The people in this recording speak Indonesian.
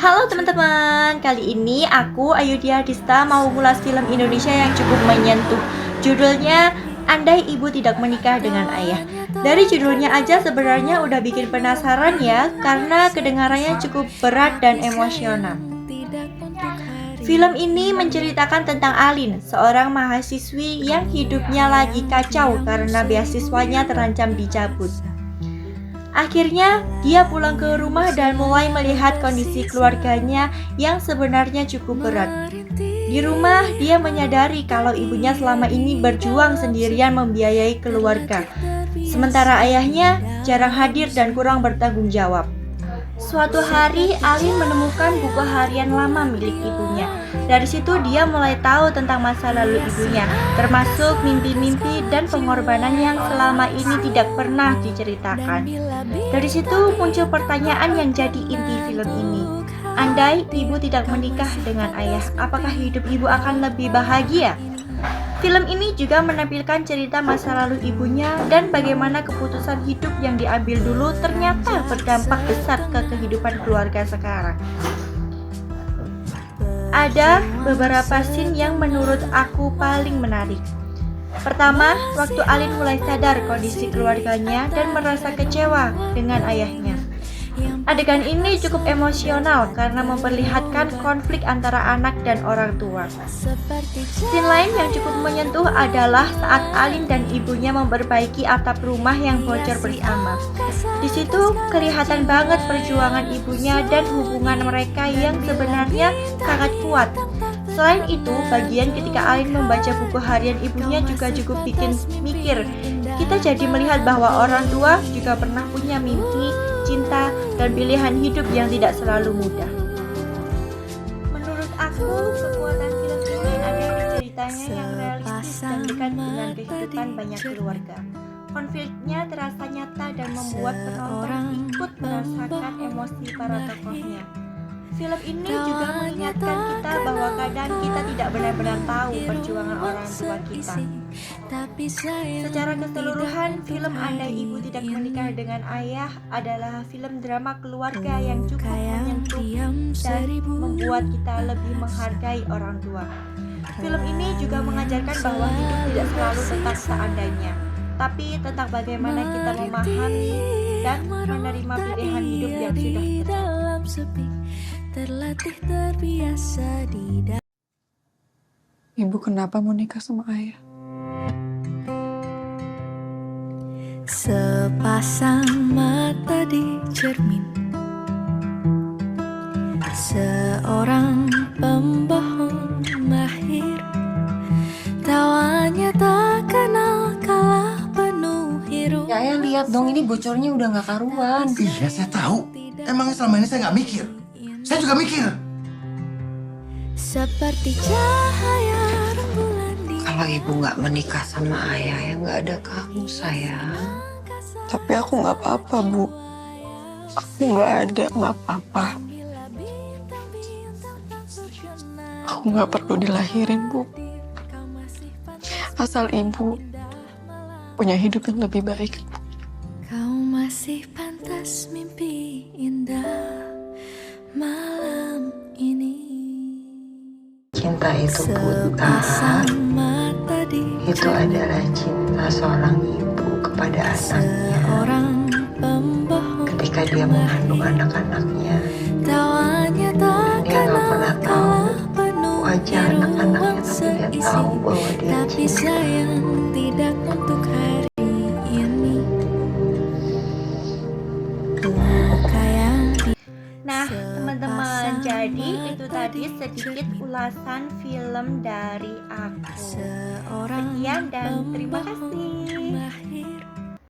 Halo teman-teman, kali ini aku Ayudhya Dista mau ngulas film Indonesia yang cukup menyentuh. Judulnya Andai Ibu Tidak Menikah Dengan Ayah. Dari judulnya aja sebenarnya udah bikin penasaran ya, karena kedengarannya cukup berat dan emosional. Film ini menceritakan tentang Alin, seorang mahasiswi yang hidupnya lagi kacau karena beasiswanya terancam dicabut. Akhirnya, dia pulang ke rumah dan mulai melihat kondisi keluarganya yang sebenarnya cukup berat. Di rumah, dia menyadari kalau ibunya selama ini berjuang sendirian membiayai keluarga, sementara ayahnya jarang hadir dan kurang bertanggung jawab. Suatu hari, Alin menemukan buku harian lama milik ibunya. Dari situ dia mulai tahu tentang masa lalu ibunya, termasuk mimpi-mimpi dan pengorbanan yang selama ini tidak pernah diceritakan. Dari situ muncul pertanyaan yang jadi inti film ini. Andai ibu tidak menikah dengan ayah, apakah hidup ibu akan lebih bahagia? Film ini juga menampilkan cerita masa lalu ibunya dan bagaimana keputusan hidup yang diambil dulu ternyata berdampak besar ke kehidupan keluarga sekarang. Ada beberapa scene yang menurut aku paling menarik. Pertama, waktu Alin mulai sadar kondisi keluarganya dan merasa kecewa dengan ayahnya. Adegan ini cukup emosional karena memperlihatkan konflik antara anak dan orang tua. Scene lain yang cukup menyentuh adalah saat Alin dan ibunya memperbaiki atap rumah yang bocor bersama. Di situ kelihatan banget perjuangan ibunya dan hubungan mereka yang sebenarnya sangat kuat. Selain itu, bagian ketika Alin membaca buku harian ibunya juga cukup bikin mikir. Kita jadi melihat bahwa orang tua juga pernah punya mimpi, cinta, dan pilihan hidup yang tidak selalu mudah. Menurut aku, kekuatan film ini ada di ceritanya yang realistis dan dekat dengan kehidupan banyak keluarga. Konfliknya terasa nyata dan membuat penonton ikut merasakan emosi para tokohnya. Film ini juga mengingatkan kita bahwa kadang kita tidak benar-benar tahu perjuangan orang tua kita. Secara keseluruhan, film Andai Ibu Tidak Menikah Dengan Ayah adalah film drama keluarga yang cukup menyentuh dan membuat kita lebih menghargai orang tua. Film ini juga mengajarkan bahwa hidup tidak selalu tentang seandainya, tapi tentang bagaimana kita memahami dan menerima pilihan hidup yang sudah terjadi. Ibu kenapa mau nikah sama ayah? Sepasang mata di cermin, seorang pembohong mahir, tawanya tak kenal kalah penuh hiruk. Ya ayah lihat dong, ini bocornya udah gak karuan. Iya saya tahu. Emangnya selama ini saya nggak mikir? Saya juga mikir. Seperti cahaya rembulan di. Kalau ibu nggak menikah sama ayah, ya nggak ada kamu sayang. Tapi aku nggak apa-apa, Bu. Aku nggak ada, nggak apa-apa. Aku nggak perlu dilahirin, Bu. Asal ibu punya hidup yang lebih baik. Kau masih pantas mimpi indah malam ini. Cinta itu buta. Itu adalah cinta seorang ibu kepada anaknya. Ketika dia mengandung anak-anaknya, dia nggak pernah tahu wajah anak-anaknya, tapi dia tahu bahwa dia cinta. Nah, teman-teman, jadi itu tadi sedikit ulasan film dari aku. Sekian dan terima kasih.